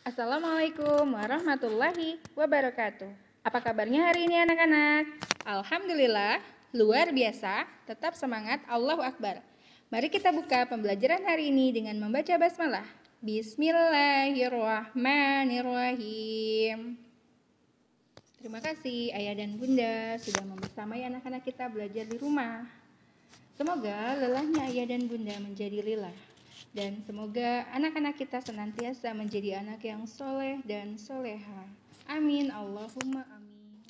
Assalamualaikum warahmatullahi wabarakatuh. Apa kabarnya hari ini anak-anak? Alhamdulillah, luar biasa, tetap semangat, Allahu Akbar. Mari kita buka pembelajaran hari ini dengan membaca basmalah. Bismillahirrahmanirrahim. Terima kasih ayah dan bunda sudah membersamai anak-anak kita belajar di rumah. Semoga lelahnya ayah dan bunda menjadi lelah. Dan semoga anak-anak kita senantiasa menjadi anak yang soleh dan soleha. Amin, Allahumma amin.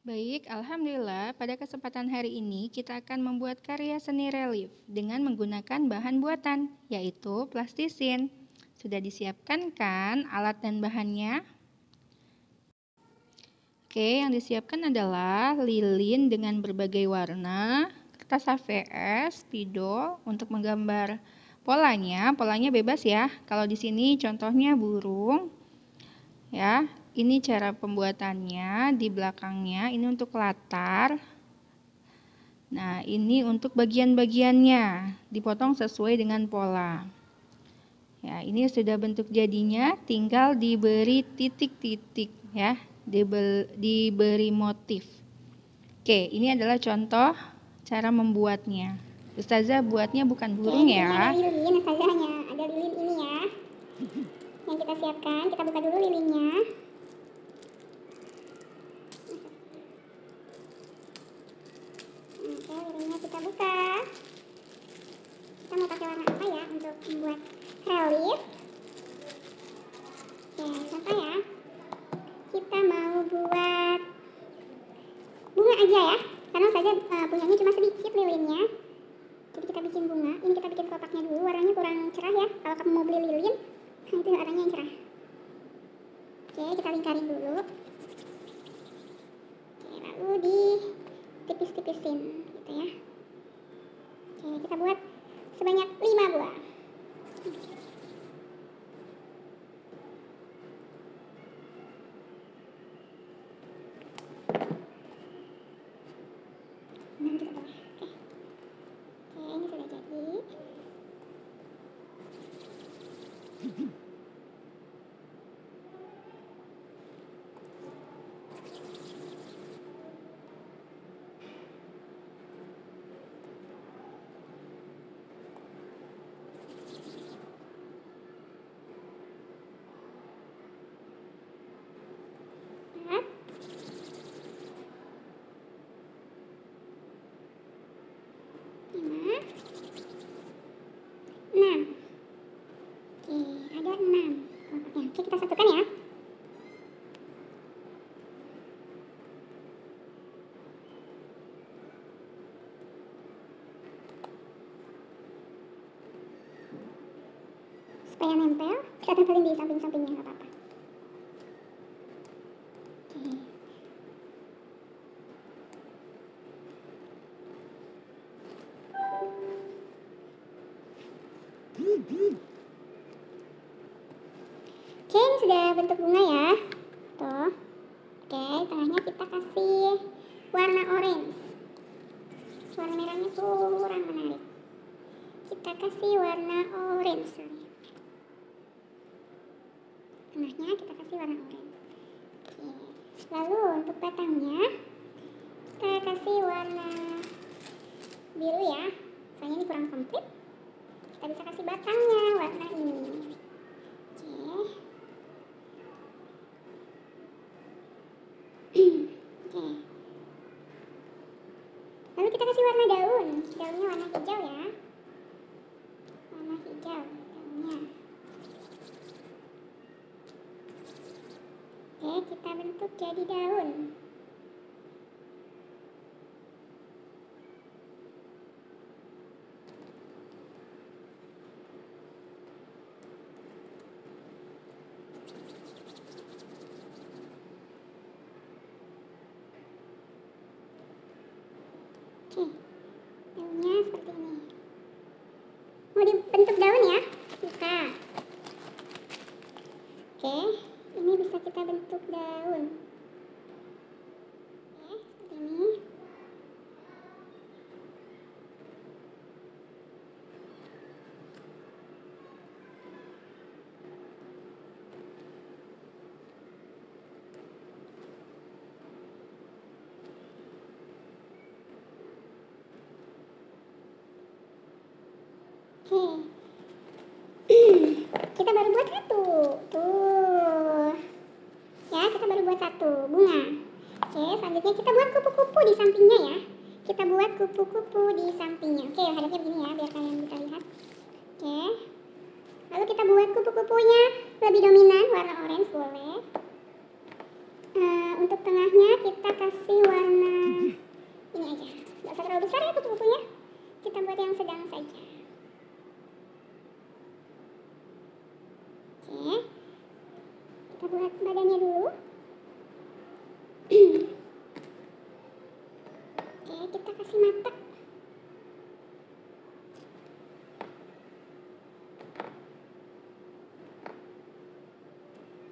Baik, Alhamdulillah pada kesempatan hari ini kita akan membuat karya seni relief dengan menggunakan bahan buatan, yaitu plastisin. Sudah disiapkan kan alat dan bahannya? Oke, yang disiapkan adalah lilin dengan berbagai warna, kertas HVS, spidol untuk menggambar polanya bebas ya. Kalau di sini contohnya burung. Ya, ini cara pembuatannya di belakangnya, ini untuk latar. Nah, ini untuk bagian-bagiannya, dipotong sesuai dengan pola. Ya, ini sudah bentuk jadinya, tinggal diberi titik-titik ya, diberi motif. Oke, ini adalah contoh cara membuatnya. Ustazah buatnya bukan burung ya. Ada lilin, Ustazah hanya ada lilin ini ya. Yang kita siapkan, kita buka dulu lilinnya. Oke, lilinnya kita buka. Kita mau pakai warna apa ya untuk membuat relief? Oke, contoh ya. Kita mau buat bunga aja ya. Karena saja punyanya cuma sedikit lilinnya. Jadi kita bikin bunga. Ini kita bikin kotaknya dulu. Warnanya kurang cerah ya. Kalau kamu mau beli lilin, itu warnanya yang cerah. Oke, kita lingkarin dulu. Oke, lalu ditipis-tipisin gitu ya. Oke, kita buat sebanyak 5 buah. Oke, ini sudah jadi. Oke, kita satukan ya. Supaya nempel, kita tempelin di samping-sampingnya, nggak apa-apa. Oke, ini sudah bentuk bunga ya. Tuh. Oke, tengahnya kita kasih warna orange. Warna merahnya kurang menarik. Kita kasih warna orange. Tengahnya kita kasih warna orange. Oke. Lalu untuk batangnya kita kasih warna biru ya. Soalnya ini kurang komplit. Kita bisa kasih batangnya warna ini. Oke. Oke. Lalu kita kasih warna daun. Daunnya warna hijau ya. Warna hijau daunnya. Oke, kita bentuk jadi daun. Oke, daunnya seperti ini. Mau dibentuk daun ya? Bisa. Oke, ini bisa kita bentuk daun. Oke, seperti ini. Oke. Kita baru buat satu. Tuh. Ya, kita baru buat satu bunga. Oke, selanjutnya kita buat kupu-kupu di sampingnya ya. Kita buat kupu-kupu di sampingnya. Oke, hadapnya begini ya, biar kalian bisa lihat. Oke. Lalu kita buat kupu-kupunya lebih dominan, warna orange boleh. Untuk tengahnya kita kasih warna ini aja. Nggak usah terlalu besar ya kupu-kupunya. Kita buat yang sedang saja. Oke. Kita buat badannya dulu. Oke, kita kasih mata.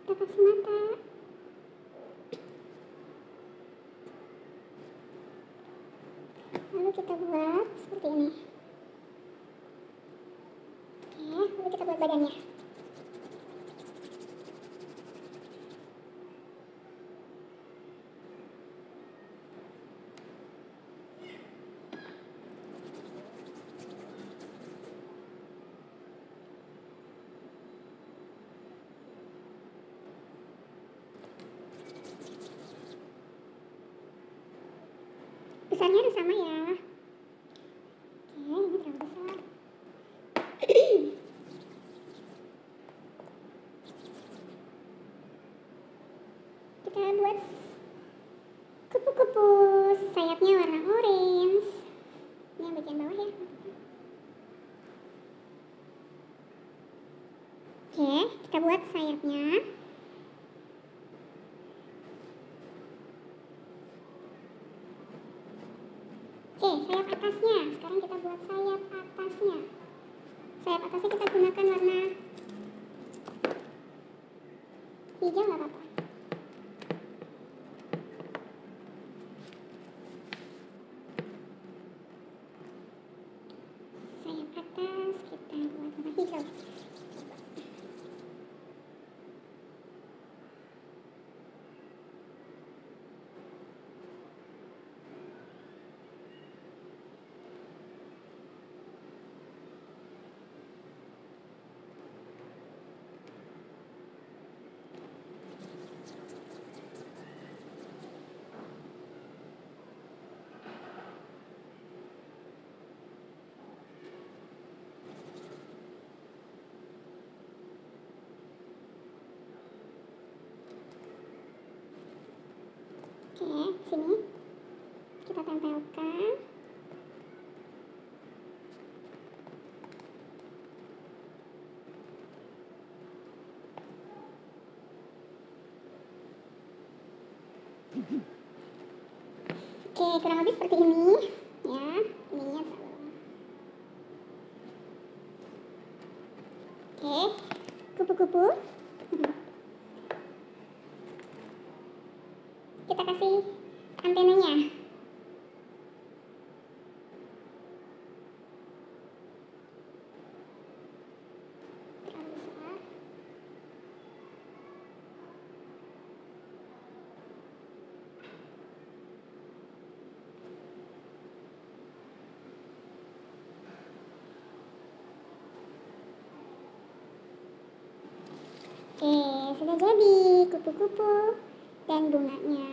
Kita kasih mata. Lalu kita buat seperti ini. Oke, lalu kita buat badannya. Besarnya harus sama ya. Oke, ini terlalu besar. Kita buat kupu-kupu, sayapnya warna orange. Ini yang bagian bawah ya. Oke, kita buat sayapnya. Oke, sayap atasnya. Sekarang kita buat sayap atasnya. Sayap atasnya kita gunakan warna hijau nggak apa-apa. Sayap atas kita buat warna hijau. Oke, sini kita tempelkan. Oke, kurang lebih seperti ini ya. Ininya terlalu. Oke, kupu-kupu. Kita kasih antenanya. Terlalu besar. Oke, sudah jadi kupu-kupu dan bunganya.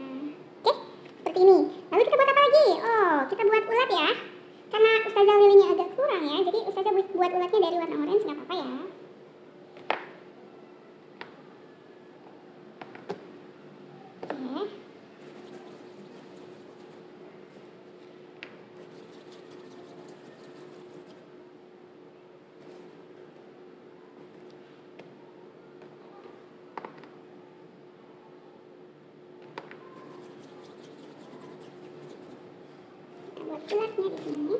Oke, seperti ini. Lalu kita buat apa lagi? Oh, kita buat ulat ya. Karena Ustazah lilinya agak kurang ya, jadi Ustazah buat ulatnya dari warna orange, nggak apa-apa ya. Oke. Kita buat ulatnya di sini.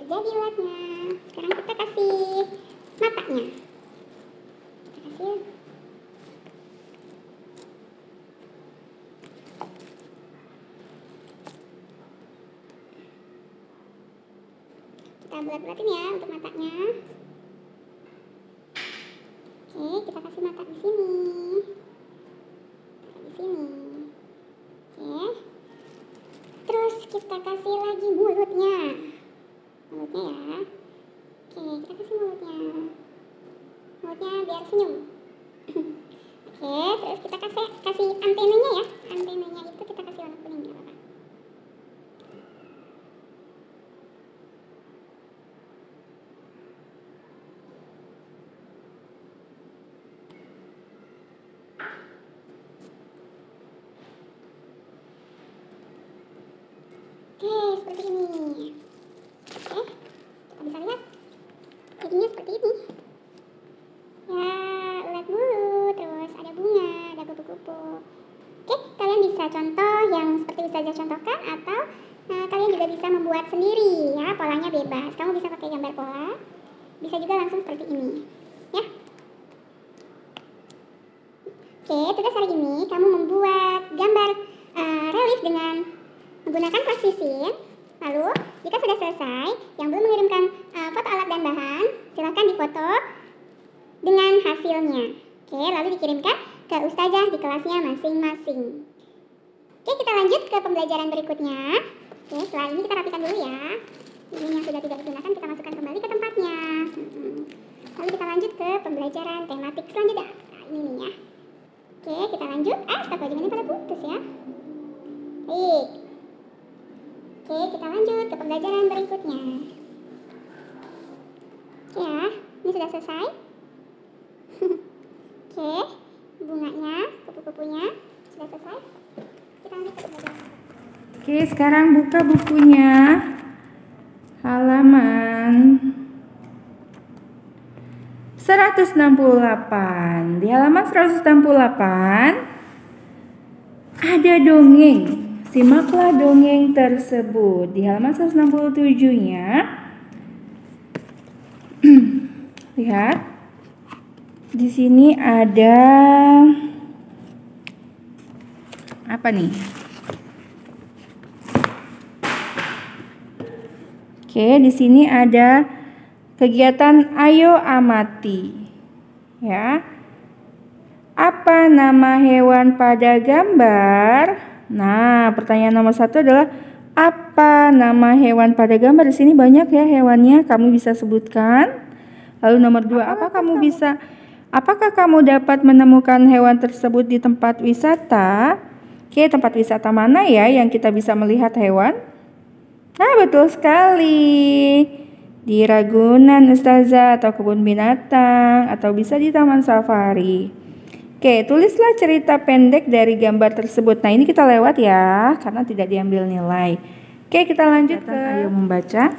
jadi ulatnya. Sekarang kita kasih matanya. Kita kasih. Kita bulat-bulatin ya untuk matanya. Oke, kita kasih mata di sini. Di sini. Oke. Terus kita kasih lagi mulutnya. Mulutnya ya. Oke, kita kasih mulutnya. Mulutnya biar senyum. Oke, terus kita kasih antenanya ya. Antenanya itu kita kasih warna kuning ya, Bapak. Oke, seperti ini. Oke, kita bisa lihat jadinya seperti ini. Ya, ulat bulu, terus ada bunga, ada kupu-kupu. Oke, kalian bisa contoh yang seperti Ustazah contohkan, atau kalian juga bisa membuat sendiri ya, polanya bebas. Kamu bisa pakai gambar pola, bisa juga langsung seperti ini ya. Oke, tugas hari ini kamu membuat gambar relief dengan menggunakan plastisin. Lalu, jika sudah selesai, yang belum mengirimkan foto alat dan bahan, silakan difoto dengan hasilnya. Oke, lalu dikirimkan ke Ustazah di kelasnya masing-masing. Oke, kita lanjut ke pembelajaran berikutnya. Oke, setelah ini kita rapikan dulu ya. Ini yang sudah tidak digunakan kita masukkan kembali ke tempatnya. Lalu kita lanjut ke pembelajaran tematik selanjutnya. Nah, ini nih ya. Oke, kita lanjut. Astagfirullah, ini pada putus ya. Baik. Oke, kita lanjut ke pembelajaran berikutnya. Oke ya, ini sudah selesai. Oke, bunganya, kupu-kupunya sudah selesai. Kita lanjut ke pembelajaran. Oke, sekarang buka bukunya. Halaman 168. Di halaman 168 ada dongeng. Simaklah dongeng tersebut. Di halaman 167-nya lihat. Di sini ada apa nih? Oke, di sini ada kegiatan ayo amati. Ya. Apa nama hewan pada gambar? Nah, pertanyaan nomor 1 adalah apa nama hewan pada gambar? Di sini banyak ya hewannya, kamu bisa sebutkan. Lalu nomor 2, apakah kamu dapat menemukan hewan tersebut di tempat wisata? Oke, tempat wisata mana ya yang kita bisa melihat hewan? Nah, betul sekali. Di Ragunan Ustazah, atau kebun binatang, atau bisa di taman safari. Oke, tulislah cerita pendek dari gambar tersebut. Nah, ini kita lewat ya, karena tidak diambil nilai. Oke, kita lanjut ke ayo membaca.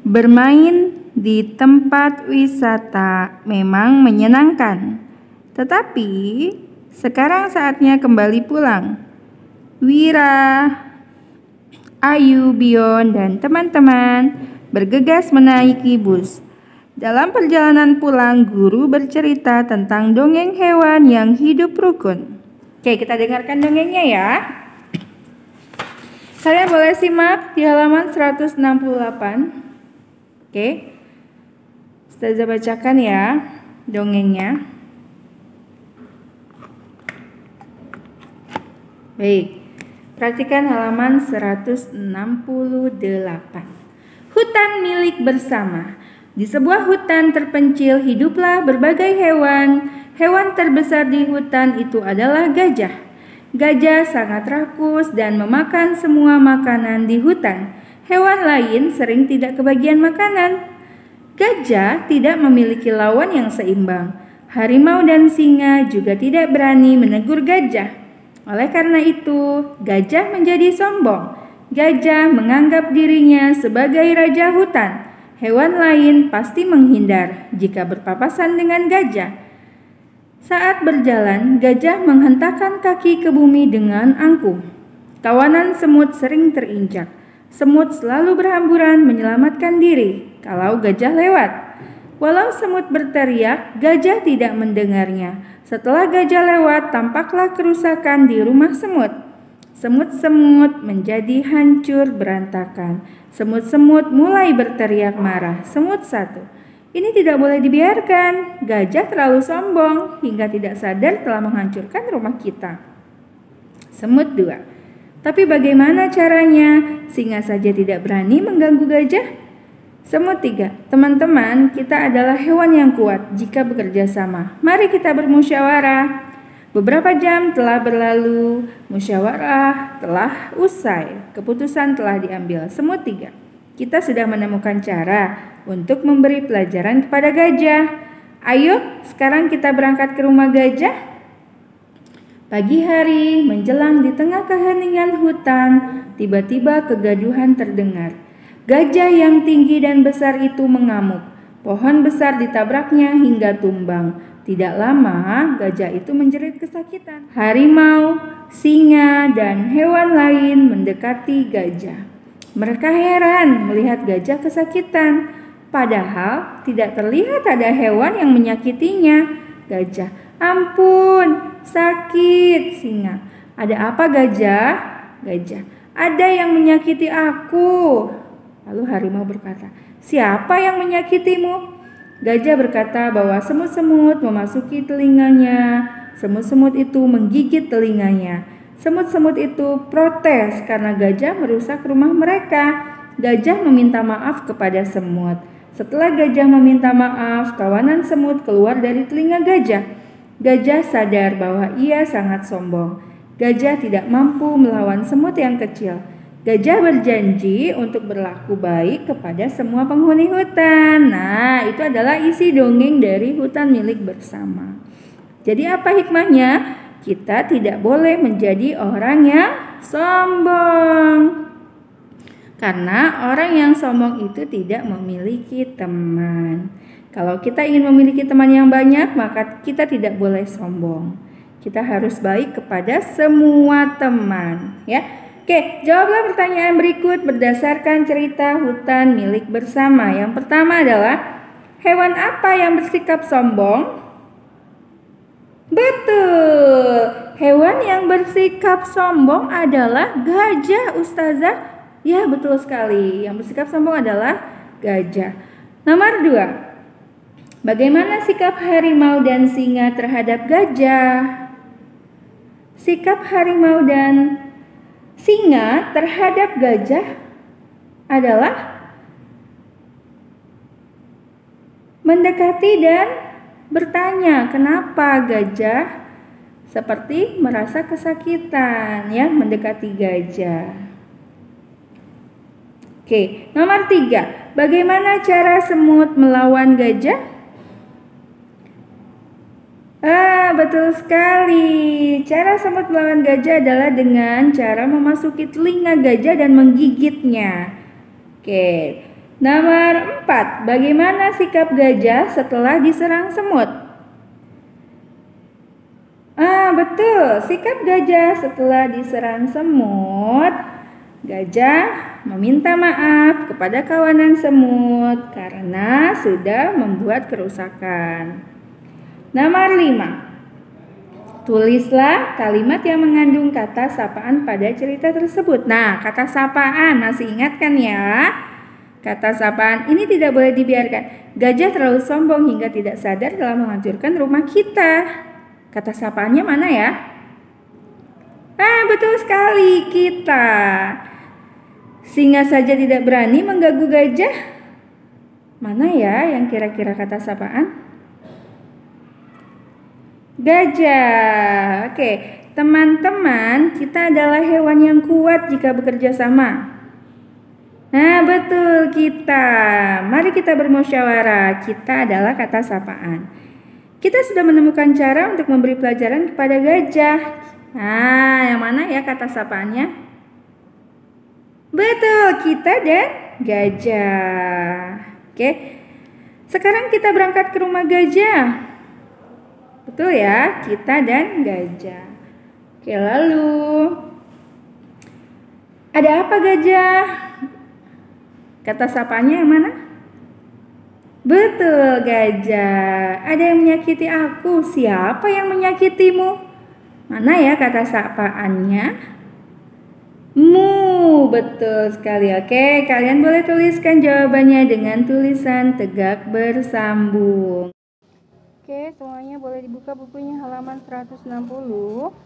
Bermain di tempat wisata memang menyenangkan. Tetapi, sekarang saatnya kembali pulang. Wira, Ayu, Bion, dan teman-teman bergegas menaiki bus. Dalam perjalanan pulang, guru bercerita tentang dongeng hewan yang hidup rukun. Oke, kita dengarkan dongengnya ya. Kalian boleh simak di halaman 168. Oke. Ustazah bacakan ya dongengnya. Baik. Perhatikan halaman 168. Hutan milik bersama. Di sebuah hutan terpencil hiduplah berbagai hewan. Hewan terbesar di hutan itu adalah gajah. Gajah sangat rakus dan memakan semua makanan di hutan. Hewan lain sering tidak kebagian makanan. Gajah tidak memiliki lawan yang seimbang. Harimau dan singa juga tidak berani menegur gajah. Oleh karena itu, gajah menjadi sombong. Gajah menganggap dirinya sebagai raja hutan. Hewan lain pasti menghindar jika berpapasan dengan gajah. Saat berjalan, gajah menghentakkan kaki ke bumi dengan angkuh. Kawanan semut sering terinjak. Semut selalu berhamburan menyelamatkan diri kalau gajah lewat. Walau semut berteriak, gajah tidak mendengarnya. Setelah gajah lewat, tampaklah kerusakan di rumah semut. Semut-semut menjadi hancur berantakan. Semut-semut mulai berteriak marah. Semut satu, ini tidak boleh dibiarkan. Gajah terlalu sombong hingga tidak sadar telah menghancurkan rumah kita. Semut dua, tapi bagaimana caranya? Singa saja tidak berani mengganggu gajah. Semut tiga, teman-teman, kita adalah hewan yang kuat jika bekerja sama. Mari kita bermusyawarah. Beberapa jam telah berlalu, musyawarah telah usai, keputusan telah diambil. Semut tiga, kita sudah menemukan cara untuk memberi pelajaran kepada gajah. Ayo, sekarang kita berangkat ke rumah gajah. Pagi hari menjelang di tengah keheningan hutan, tiba-tiba kegaduhan terdengar. Gajah yang tinggi dan besar itu mengamuk. Pohon besar ditabraknya hingga tumbang. Tidak lama, gajah itu menjerit kesakitan. Harimau, singa, dan hewan lain mendekati gajah. Mereka heran melihat gajah kesakitan. Padahal tidak terlihat ada hewan yang menyakitinya. Gajah, ampun, sakit. Singa, ada apa gajah? Gajah, ada yang menyakiti aku. Lalu harimau berkata, siapa yang menyakitimu? Gajah berkata bahwa semut-semut memasuki telinganya. Semut-semut itu menggigit telinganya. Semut-semut itu protes karena gajah merusak rumah mereka. Gajah meminta maaf kepada semut. Setelah gajah meminta maaf, kawanan semut keluar dari telinga gajah. Gajah sadar bahwa ia sangat sombong. Gajah tidak mampu melawan semut yang kecil. Gajah berjanji untuk berlaku baik kepada semua penghuni hutan. Nah, itu adalah isi dongeng dari Hutan Milik Bersama. Jadi apa hikmahnya? Kita tidak boleh menjadi orang yang sombong. Karena orang yang sombong itu tidak memiliki teman. Kalau kita ingin memiliki teman yang banyak, maka kita tidak boleh sombong. Kita harus baik kepada semua teman, ya. Oke, jawablah pertanyaan berikut berdasarkan cerita Hutan Milik Bersama. Yang pertama adalah, hewan apa yang bersikap sombong? Betul, hewan yang bersikap sombong adalah gajah, Ustazah. Ya, betul sekali. Yang bersikap sombong adalah gajah. Nomor 2, bagaimana sikap harimau dan singa terhadap gajah? Sikap harimau dan singa terhadap gajah adalah mendekati dan bertanya, kenapa gajah seperti merasa kesakitan, ya, mendekati gajah. Oke, nomor 3, bagaimana cara semut melawan gajah? Betul sekali. Cara semut melawan gajah adalah dengan cara memasuki telinga gajah dan menggigitnya. Oke. Nomor 4, bagaimana sikap gajah setelah diserang semut? Betul. Sikap gajah setelah diserang semut, gajah meminta maaf kepada kawanan semut karena sudah membuat kerusakan. Nomor 5, tulislah kalimat yang mengandung kata sapaan pada cerita tersebut. Nah, kata sapaan masih ingat kan ya? Kata sapaan ini tidak boleh dibiarkan. Gajah terlalu sombong hingga tidak sadar telah menghancurkan rumah kita. Kata sapaannya mana ya? Betul sekali, kita. Singa saja tidak berani mengganggu gajah. Mana ya yang kira-kira kata sapaan? Gajah. Oke, teman-teman, kita adalah hewan yang kuat jika bekerja sama. Nah, betul, kita. Mari kita bermusyawarah. Kita adalah kata sapaan. Kita sudah menemukan cara untuk memberi pelajaran kepada gajah. Nah, yang mana ya kata sapaannya? Betul, kita dan gajah. Oke. Sekarang kita berangkat ke rumah gajah. Betul ya, kita dan gajah. Oke, lalu Ada apa gajah? Kata sapanya yang mana? Betul gajah. Ada yang menyakiti aku. Siapa yang menyakitimu? Mana ya kata sapaannya? Mu, betul sekali. Oke, kalian boleh tuliskan jawabannya dengan tulisan tegak bersambung. Oke, semuanya boleh dibuka bukunya halaman 160.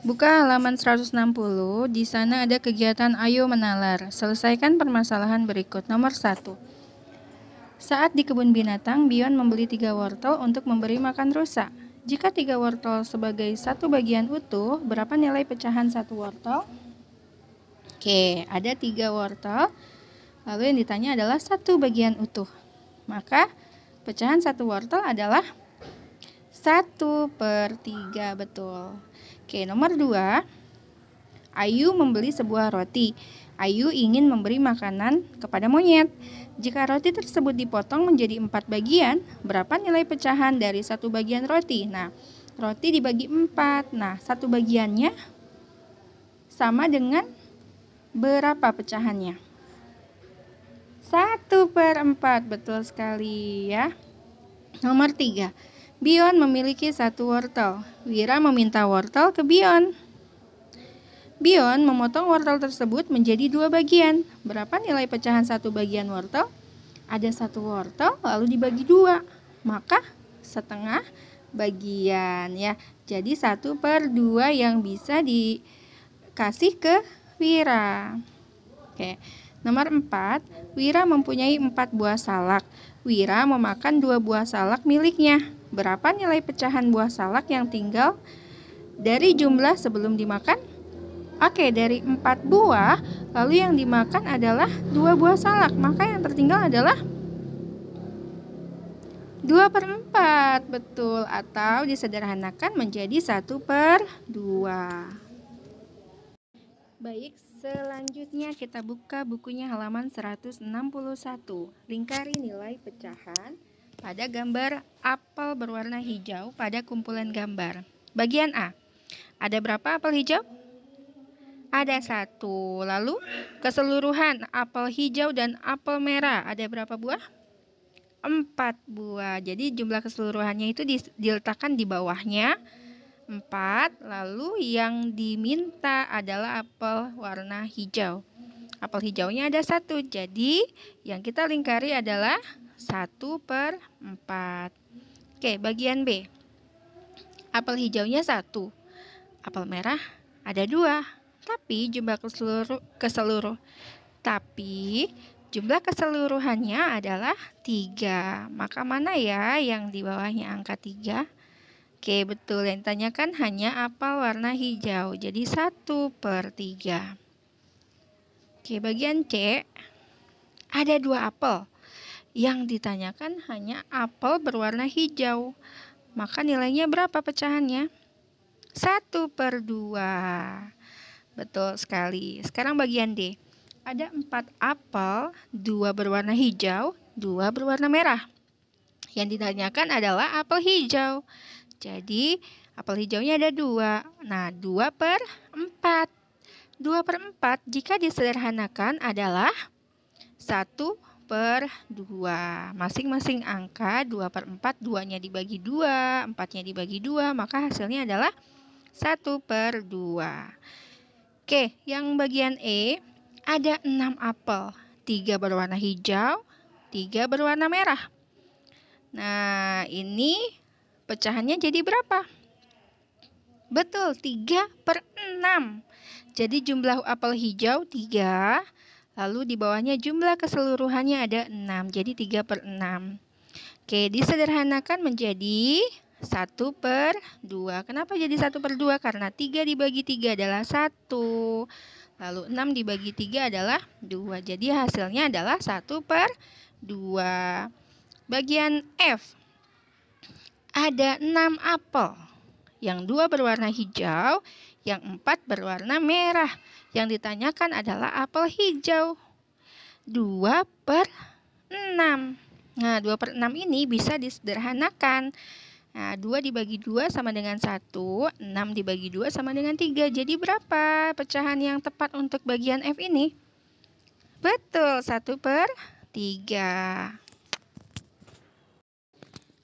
Buka halaman 160. Di sana ada kegiatan Ayo Menalar. Selesaikan permasalahan berikut. Nomor 1. Saat di kebun binatang, Bion membeli 3 wortel untuk memberi makan rusa. Jika 3 wortel sebagai satu bagian utuh, berapa nilai pecahan 1 wortel? Oke, ada 3 wortel. Lalu yang ditanya adalah 1 bagian utuh. Maka pecahan 1 wortel adalah 1/3, betul. Oke, nomor 2. Ayu membeli sebuah roti. Ayu ingin memberi makanan kepada monyet. Jika roti tersebut dipotong menjadi 4 bagian, berapa nilai pecahan dari 1 bagian roti? Nah, roti dibagi 4. Nah, 1 bagiannya sama dengan berapa pecahannya? 1/4, betul sekali ya. Nomor 3. Bion memiliki 1 wortel. Wira meminta wortel ke Bion. Bion memotong wortel tersebut menjadi 2 bagian. Berapa nilai pecahan 1 bagian wortel? Ada 1 wortel lalu dibagi 2. Maka setengah bagian ya. Jadi 1/2 yang bisa dikasih ke Wira. Oke. Nomor 4. Wira mempunyai 4 buah salak. Wira memakan 2 buah salak miliknya. Berapa nilai pecahan buah salak yang tinggal dari jumlah sebelum dimakan? Oke, dari 4 buah, lalu yang dimakan adalah 2 buah salak. Maka yang tertinggal adalah 2/4, betul. Atau disederhanakan menjadi 1/2. Baik, selanjutnya kita buka bukunya halaman 161. Lingkari nilai pecahan pada gambar apel berwarna hijau pada kumpulan gambar. Bagian A. Ada berapa apel hijau? Ada 1. Lalu keseluruhan apel hijau dan apel merah ada berapa buah? 4 buah. Jadi jumlah keseluruhannya itu diletakkan di bawahnya 4. Lalu yang diminta adalah apel warna hijau. Apel hijaunya ada 1. Jadi yang kita lingkari adalah 1/4. Oke, bagian B. Apel hijaunya 1. Apel merah ada 2. Tapi jumlah keseluruhannya adalah 3. Maka mana ya yang di bawahnya angka 3? Oke, betul. Yang ditanyakan hanya apel warna hijau. Jadi 1/3. Oke, bagian C. Ada 2 apel. Yang ditanyakan hanya apel berwarna hijau. Maka nilainya berapa pecahannya? 1/2. Betul sekali. Sekarang bagian D. Ada 4 apel, 2 berwarna hijau, 2 berwarna merah. Yang ditanyakan adalah apel hijau. Jadi, apel hijaunya ada 2. Nah, 2/4. 2/4 jika disederhanakan adalah 1/2. Masing-masing angka 2/4, 2-nya dibagi 2, 4-nya dibagi 2, maka hasilnya adalah 1/2. Oke, yang bagian E ada 6 apel, 3 berwarna hijau, 3 berwarna merah. Nah, ini pecahannya jadi berapa? Betul, 3/6. Jadi jumlah apel hijau 3, lalu di bawahnya jumlah keseluruhannya ada 6, jadi 3/6. Oke, disederhanakan menjadi 1/2. Kenapa jadi 1/2? Karena 3 dibagi 3 adalah 1. Lalu 6 dibagi 3 adalah 2. Jadi hasilnya adalah 1/2. Bagian F. Ada 6 apel. Yang 2 berwarna hijau, yang 4 berwarna merah. Yang ditanyakan adalah apel hijau. 2/6. Nah, 2/6 ini bisa disederhanakan. Nah, 2 dibagi 2 sama dengan 1, 6 dibagi 2 sama dengan 3. Jadi berapa pecahan yang tepat untuk bagian F ini? Betul, 1/3.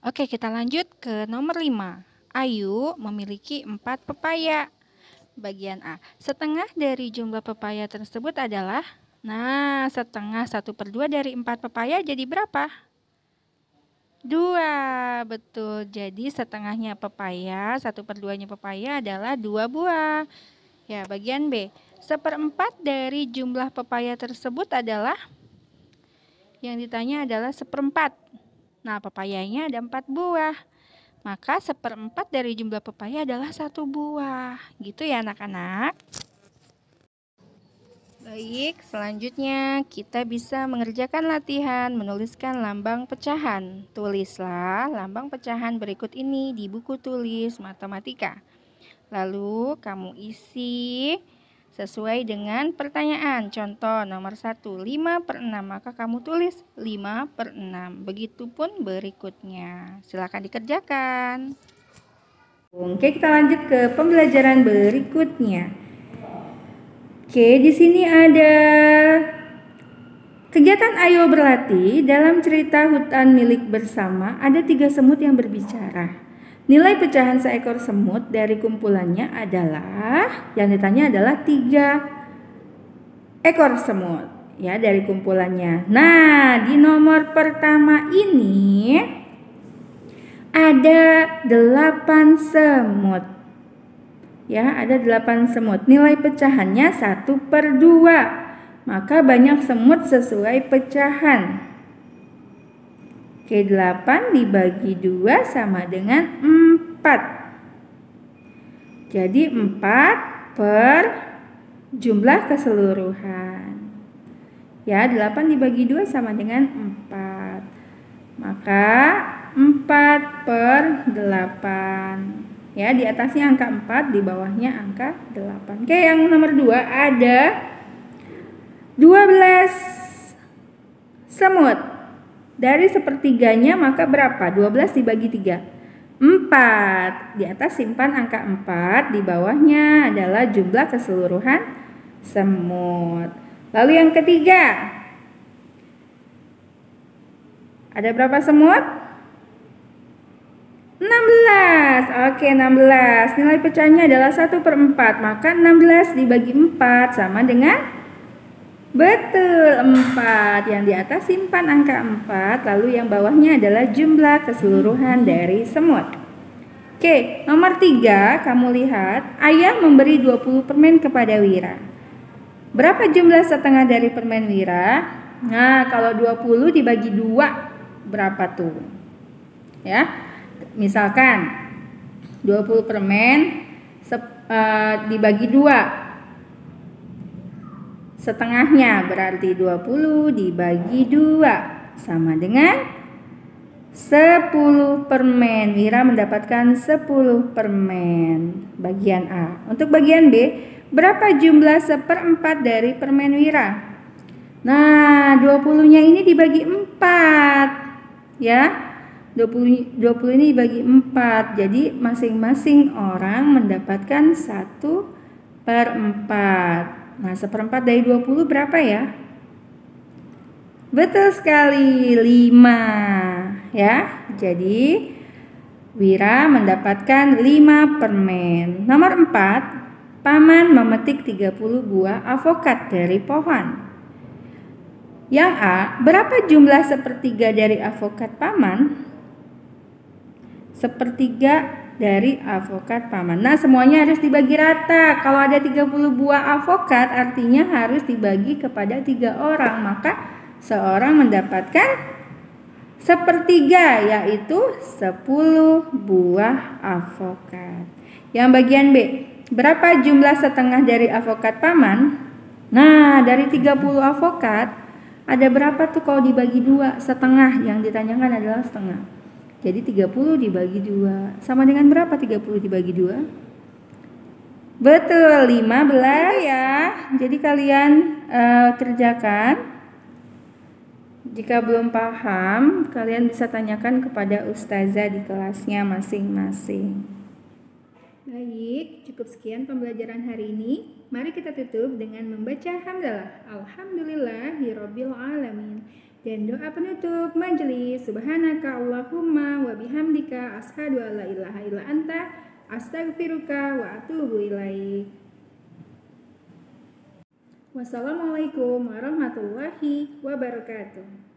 Oke, kita lanjut ke nomor 5. Ayu memiliki 4 pepaya. Bagian A. Setengah dari jumlah pepaya tersebut adalah, nah, setengah 1/2 dari 4 pepaya jadi berapa? 2, betul. Jadi setengahnya pepaya, 1/2-nya pepaya adalah 2 buah. Ya, bagian B. 1/4 dari jumlah pepaya tersebut adalah, yang ditanya adalah 1/4. Nah, pepayanya ada 4 buah. Maka 1/4 dari jumlah pepaya adalah 1 buah. Gitu ya anak-anak. Baik, selanjutnya kita bisa mengerjakan latihan menuliskan lambang pecahan. Tulislah lambang pecahan berikut ini di buku tulis matematika. Lalu kamu isi sesuai dengan pertanyaan. Contoh nomor 1, 5/6. Maka kamu tulis 5/6. Begitupun berikutnya. Silakan dikerjakan. Oke, kita lanjut ke pembelajaran berikutnya. Oke, di sini ada kegiatan Ayo berlatih. Dalam cerita hutan milik bersama, ada 3 semut yang berbicara. Nilai pecahan seekor semut dari kumpulannya adalah, yang ditanya adalah 3 ekor semut ya dari kumpulannya. Nah, di nomor pertama ini ada 8 semut. Ya, ada 8 semut. Nilai pecahannya 1/2. Maka banyak semut sesuai pecahan. Oke, 8 dibagi 2 sama dengan 4. Jadi 4 per jumlah keseluruhan. Ya, 8 dibagi 2 sama dengan 4. Maka 4/8. Ya, di atasnya angka 4, di bawahnya angka 8. Oke, yang nomor 2 ada 12 semut. Dari 1/3-nya maka berapa? 12 dibagi 3. 4. Di atas simpan angka 4, di bawahnya adalah jumlah keseluruhan semut. Lalu yang ketiga. Ada berapa semut? 16. Oke, 16. Nilai pecahnya adalah 1/4. Maka 16 dibagi 4 sama dengan, betul, 4. Yang di atas simpan angka 4. Lalu yang bawahnya adalah jumlah keseluruhan dari semut. Oke, nomor 3. Kamu lihat, ayah memberi 20 permen kepada Wira. Berapa jumlah setengah dari permen Wira? Nah, kalau 20 dibagi 2, berapa tuh? Ya. Misalkan 20 permen dibagi 2, setengahnya berarti 20 dibagi 2 sama dengan 10 permen. Wira mendapatkan 10 permen. Bagian A. Untuk bagian B, berapa jumlah 1/4 dari permen Wira? Nah, 20-nya ini dibagi 4. Ya. 20 ini dibagi 4. Jadi masing-masing orang mendapatkan 1/4. Nah, 1/4 dari 20 berapa ya? Betul sekali, 5. Ya. Jadi Wira mendapatkan 5 permen. Nomor 4, Paman memetik 30 buah avokat dari pohon. Yang A, berapa jumlah 1/3 dari avokat Paman? 1/3 dari avokat Paman. Nah, semuanya harus dibagi rata. Kalau ada 30 buah avokat, artinya harus dibagi kepada 3 orang. Maka seorang mendapatkan 1/3, yaitu 10 buah avokat. Yang bagian B, berapa jumlah setengah dari avokat Paman? Nah, dari 30 avokat, ada berapa tuh kalau dibagi 2? Setengah, yang ditanyakan adalah setengah. Jadi 30 dibagi 2 sama dengan berapa 30 dibagi 2? Betul, 15 ya. Jadi kalian kerjakan Jika belum paham, kalian bisa tanyakan kepada ustazah di kelasnya masing-masing. Baik, cukup sekian pembelajaran hari ini. Mari kita tutup dengan membaca hamdalah. Alhamdulillahirabbil alamin. Dan doa penutup majelis. Subhanaka Allahumma wa bihamdika asyhadu an la ilaha illa anta astaghfiruka wa atubu ilaik. Wassalamualaikum warahmatullahi wabarakatuh.